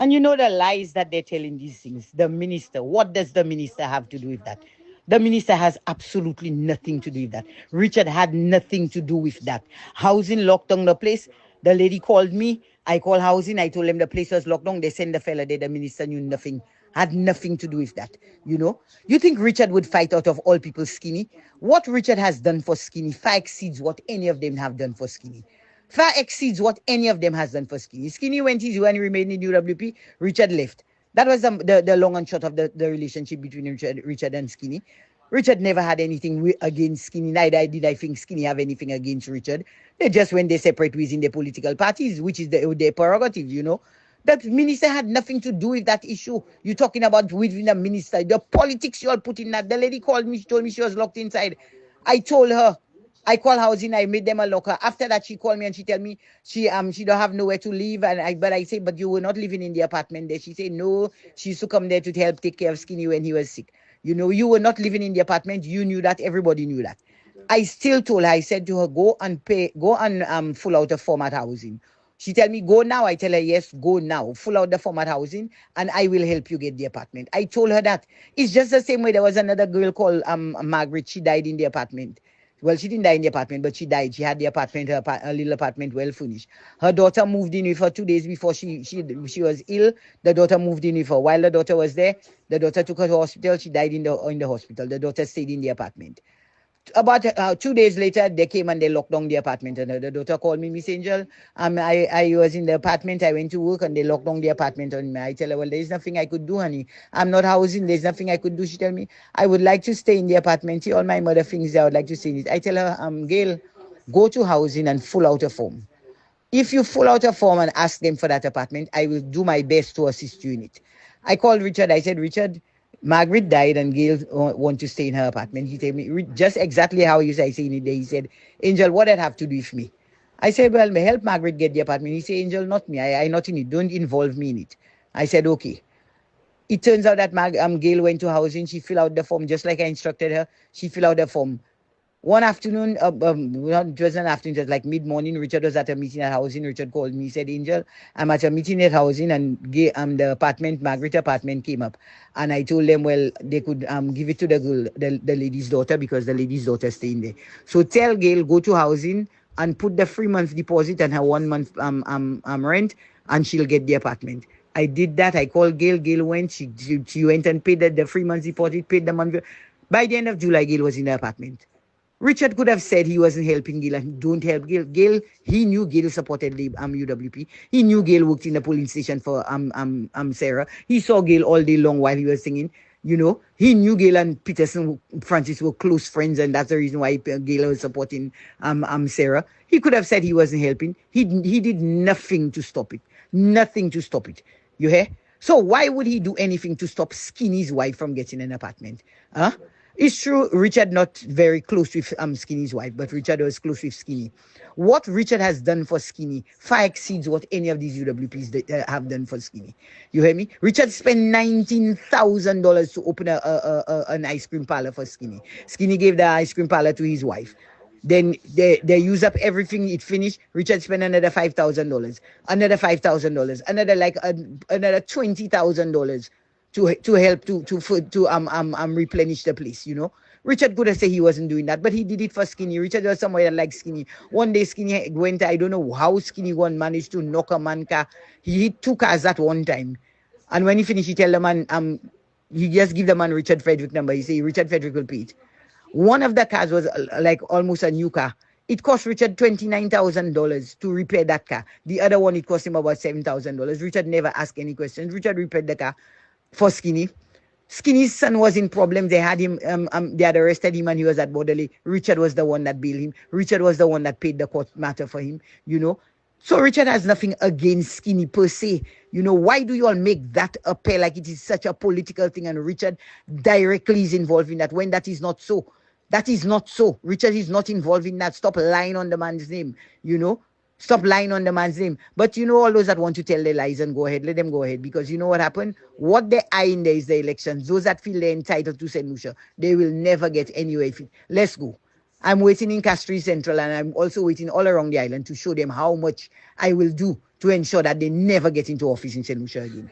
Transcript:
And you know the lies that they're telling these things. The minister, what does the minister have to do with that? The minister has absolutely nothing to do with that. Richard had nothing to do with that. Housing locked down the place. The lady called me. I called housing. I told them the place was locked down. They sent the fella there. The minister knew nothing, had nothing to do with that. You know, you think Richard would fight out of all people Skinny? What Richard has done for Skinny far exceeds what any of them have done for Skinny. Far exceeds what any of them has done for Skinny. Skinny went his way and remained in UWP. Richard left. That was the long and short of the relationship between Richard and Skinny. Richard never had anything against Skinny. Neither did I think Skinny have anything against Richard. They just when they separate within the political parties, which is their prerogative, you know. That minister had nothing to do with that issue. You're talking about within the minister, the politics you all put in that. The lady called me, she told me she was locked inside. I told her, I called housing, I made them a locker. After that, she called me and she tell me she don't have nowhere to live. And I say, but you were not living in the apartment there. She said, no, she used to come there to help take care of Skinny when he was sick. You know, you were not living in the apartment. You knew that. Everybody knew that. I still told her, I said to her, go and fill out a format housing. She tell me, go now. I tell her, yes, go now. Fill out the format housing and I will help you get the apartment. I told her that. It's just the same way there was another girl called Margaret. She died in the apartment. Well, she didn't die in the apartment, but she died. She had the apartment, her little apartment, well furnished. Her daughter moved in with her 2 days before she was ill. The daughter moved in with her. While the daughter was there, the daughter took her to hospital. She died in the hospital. The daughter stayed in the apartment. About 2 days later, they came and they locked down the apartment. And the daughter called me, Miss Angel. I was in the apartment. I went to work and they locked down the apartment on me. I tell her, well, there's nothing I could do, honey. I'm not housing. There's nothing I could do. She tell me, I would like to stay in the apartment. See all my mother things there. I would like to stay in it. I tell her, Gail, go to housing and fill out a form. If you fill out a form and ask them for that apartment, I will do my best to assist you in it. I called Richard. I said, Richard, Margaret died and Gail want to stay in her apartment. He told me just exactly how you say saying it there. He said, Angel, what that have to do with me? I said, well, may help Margaret get the apartment. He said, Angel, not me. I not in it. Don't involve me in it. I said, okay. It turns out that Gail went to housing. She filled out the form just like I instructed her. She filled out the form. One afternoon, it wasn't an afternoon, it was like mid-morning. Richard was at a meeting at housing. Richard called me. He said, Angel, I'm at a meeting at housing and the apartment, Margaret apartment came up. And I told them, well, they could give it to the girl, the lady's daughter because the lady's daughter is staying there. So tell Gail, go to housing and put the 3 month deposit and her 1 month rent and she'll get the apartment. I did that. I called Gail. Gail went. She went and paid the 3 months deposit, paid the money. By the end of July, Gail was in the apartment. Richard could have said he wasn't helping Gail and don't help Gail. Gail, he knew Gail supported the UWP. He knew Gail worked in the polling station for Sarah. He saw Gail all day long while he was singing. You know, he knew Gail and Peterson Francis were close friends, and that's the reason why Gail was supporting Sarah. He could have said he wasn't helping. He did nothing to stop it. Nothing to stop it. You hear? So why would he do anything to stop Skinny's wife from getting an apartment? Huh? It's true, Richard not very close with Skinny's wife, but Richard was close with Skinny. What Richard has done for Skinny far exceeds what any of these UWPs have done for Skinny. You hear me? Richard spent $19,000 to open an ice cream parlor for Skinny. Skinny gave the ice cream parlor to his wife. Then they use up everything. It finished. Richard spent another $5,000, another $5,000, another $20,000 to help to replenish the place, you know. Richard could have said he wasn't doing that, but he did it for Skinny. Richard was somewhere like Skinny. One day Skinny went, I don't know how Skinny one managed to knock a man car. He hit 2 cars at one time. And when he finished, he tell the man, he just give the man Richard Frederick number. He say Richard Frederick will pay it. One of the cars was like almost a new car. It cost Richard $29,000 to repair that car. The other one, it cost him about $7,000. Richard never asked any questions. Richard repaired the car for Skinny. Skinny's son was in problems. They had him, they had arrested him and he was at Borderley. Richard was the one that bailed him. Richard was the one that paid the court matter for him, you know. So Richard has nothing against Skinny per se. You know, why do you all make that appear like it is such a political thing and Richard directly is involved in that when that is not so? That is not so. Richard is not involved in that. Stop lying on the man's name, you know. Stop lying on the man's name. But you know, all those that want to tell their lies and go ahead, let them go ahead. Because you know what happened? What they are in there is the elections. Those that feel they're entitled to St. Lucia, they will never get anywhere. Let's go. I'm waiting in Castries Central and I'm also waiting all around the island to show them how much I will do to ensure that they never get into office in St. Lucia again.